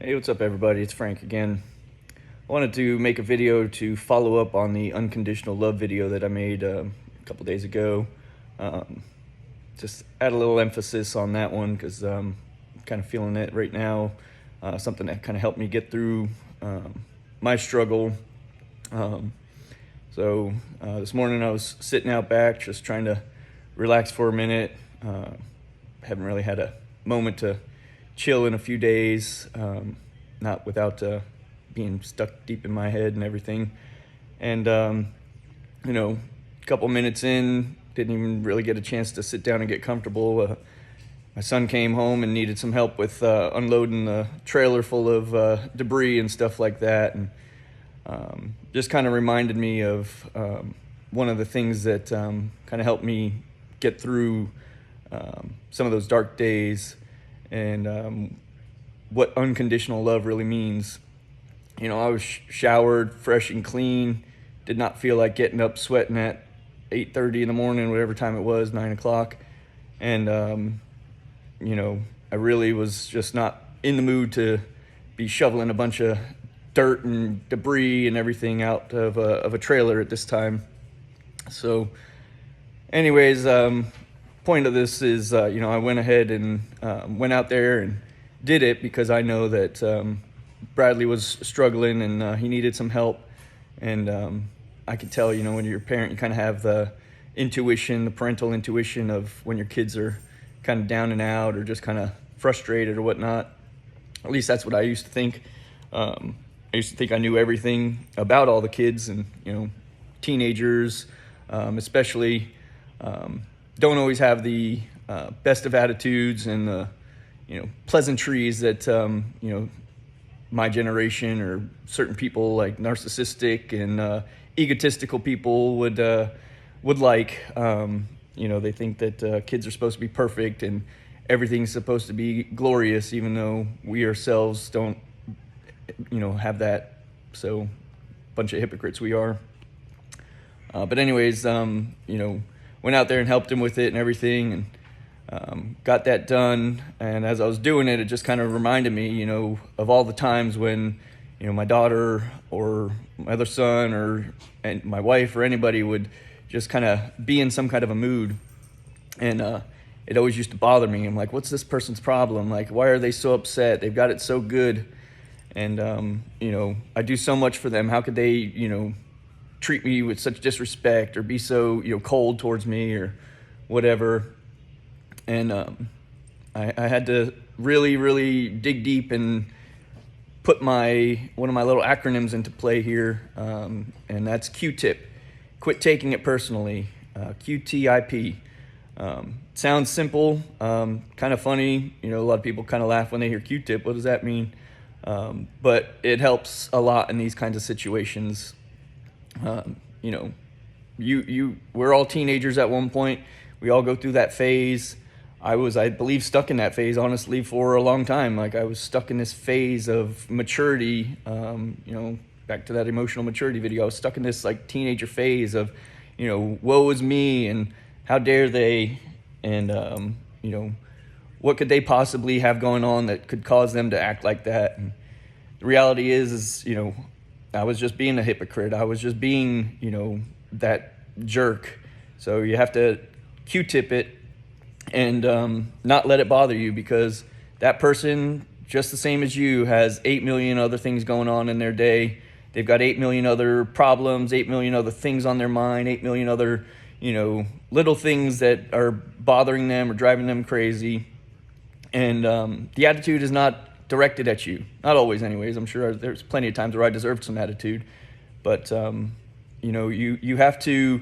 Hey, what's up everybody? It's Frank again. I wanted to make a video to follow up on the unconditional love video that I made a couple days ago. Just add a little emphasis on that one because I'm kind of feeling it right now. Something that kind of helped me get through my struggle. This morning I was sitting out back just trying to relax for a minute. Haven't really had a moment to chill in a few days, not without being stuck deep in my head and everything. And a couple minutes in, didn't even really get a chance to sit down and get comfortable. My son came home and needed some help with unloading the trailer full of debris and stuff like that, and just kind of reminded me of one of the things that kind of helped me get through some of those dark days, and what unconditional love really means. I was showered, fresh and clean, did not feel like getting up sweating at 8:30 in the morning, whatever time it was, 9 o'clock. And, I really was just not in the mood to be shoveling a bunch of dirt and debris and everything out of a trailer at this time. So anyways, point of this is, I went ahead and went out there and did it because I know that Bradley was struggling and he needed some help. And I could tell, when you're a parent, you kind of have the intuition, the parental intuition of when your kids are kind of down and out or just kind of frustrated or whatnot. At least that's what I used to think. I used to think I knew everything about all the kids, and teenagers especially don't always have the best of attitudes and the pleasantries that my generation or certain people like narcissistic and egotistical people would like. They think that kids are supposed to be perfect and everything's supposed to be glorious, even though we ourselves don't have that. So bunch of hypocrites we are. But anyways, went out there and helped him with it and everything, and got that done. And as I was doing it, it just kind of reminded me, of all the times when, my daughter or my other son and my wife or anybody would just kind of be in some kind of a mood. And it always used to bother me. I'm like, what's this person's problem? Like, why are they so upset? They've got it so good. And, I do so much for them. How could they, treat me with such disrespect or be so, cold towards me or whatever? And I had to really, really dig deep and put one of my little acronyms into play here, and that's QTIP. Quit taking it personally. QTIP. Sounds simple, kind of funny. A lot of people kind of laugh when they hear Q-tip. What does that mean? But it helps a lot in these kinds of situations. We're all teenagers at one point. We all go through that phase. I believe, stuck in that phase, honestly, for a long time. Like, I was stuck in this phase of maturity. Back to that emotional maturity video. I was stuck in this like teenager phase of, woe is me and how dare they, and what could they possibly have going on that could cause them to act like that? And the reality is, I was just being a hypocrite. I was just being, that jerk. So you have to Q-tip it and not let it bother you, because that person, just the same as you, has 8 million other things going on in their day. They've got 8 million other problems, 8 million other things on their mind, 8 million other, little things that are bothering them or driving them crazy. And the attitude is not directed at you. Not always, anyways. I'm sure there's plenty of times where I deserved some attitude. But, you have to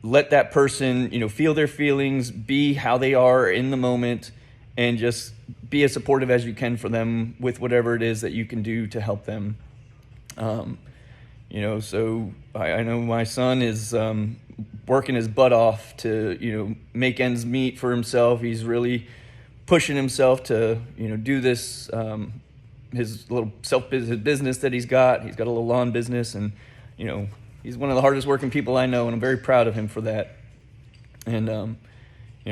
let that person, feel their feelings, be how they are in the moment, and just be as supportive as you can for them with whatever it is that you can do to help them. So I know my son is working his butt off to, make ends meet for himself. He's really pushing himself to, do this, his little his business that he's got. He's got a little lawn business, and, he's one of the hardest working people I know, and I'm very proud of him for that. And,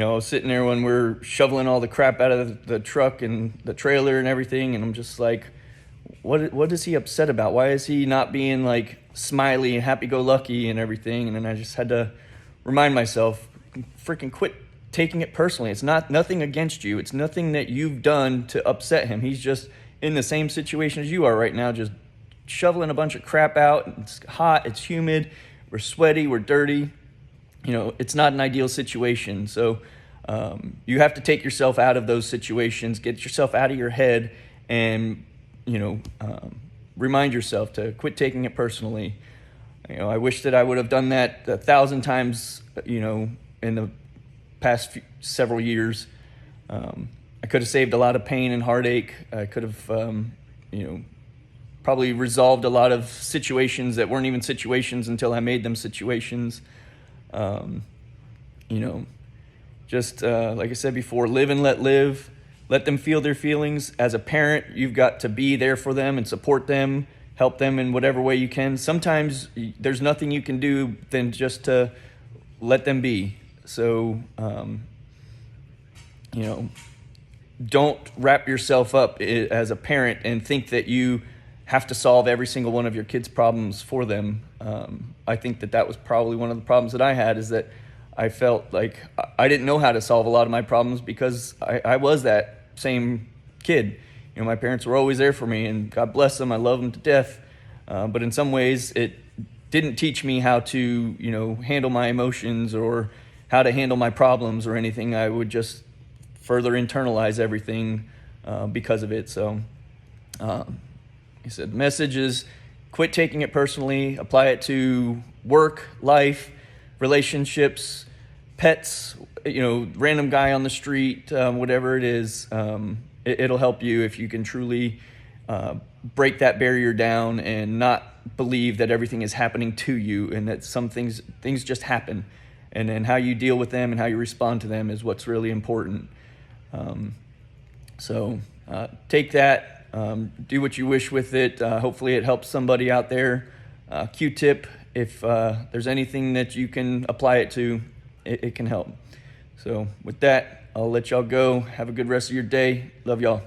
I was sitting there when we're shoveling all the crap out of the truck and the trailer and everything, and I'm just like, what is he upset about? Why is he not being like smiley and happy-go-lucky and everything? And then I just had to remind myself, freaking quit taking it personally. It's nothing against you. It's nothing that you've done to upset him. He's just in the same situation as you are right now, just shoveling a bunch of crap out. It's hot, it's humid, we're sweaty, we're dirty. It's not an ideal situation. So you have to take yourself out of those situations, get yourself out of your head, and remind yourself to quit taking it personally. I wish that I would have done that 1,000 times, in the past several years. I could have saved a lot of pain and heartache. I could have, probably resolved a lot of situations that weren't even situations until I made them situations. Just like I said before, live and let live. Let them feel their feelings. As a parent, you've got to be there for them and support them, help them in whatever way you can. Sometimes there's nothing you can do than just to let them be. So, don't wrap yourself up as a parent and think that you have to solve every single one of your kids' problems for them. I think that was probably one of the problems that I had, is that I felt like I didn't know how to solve a lot of my problems because I was that same kid. My parents were always there for me, and God bless them, I love them to death. But in some ways, it didn't teach me how to, handle my emotions or how to handle my problems or anything. I would just further internalize everything because of it. So, he said, the message is quit taking it personally, apply it to work, life, relationships, pets, random guy on the street, whatever it is. It'll help you if you can truly break that barrier down and not believe that everything is happening to you, and that some things just happen. And then how you deal with them and how you respond to them is what's really important. So take that. Do what you wish with it. Hopefully it helps somebody out there. QTIP, if there's anything that you can apply it to, it can help. So with that, I'll let y'all go. Have a good rest of your day. Love y'all.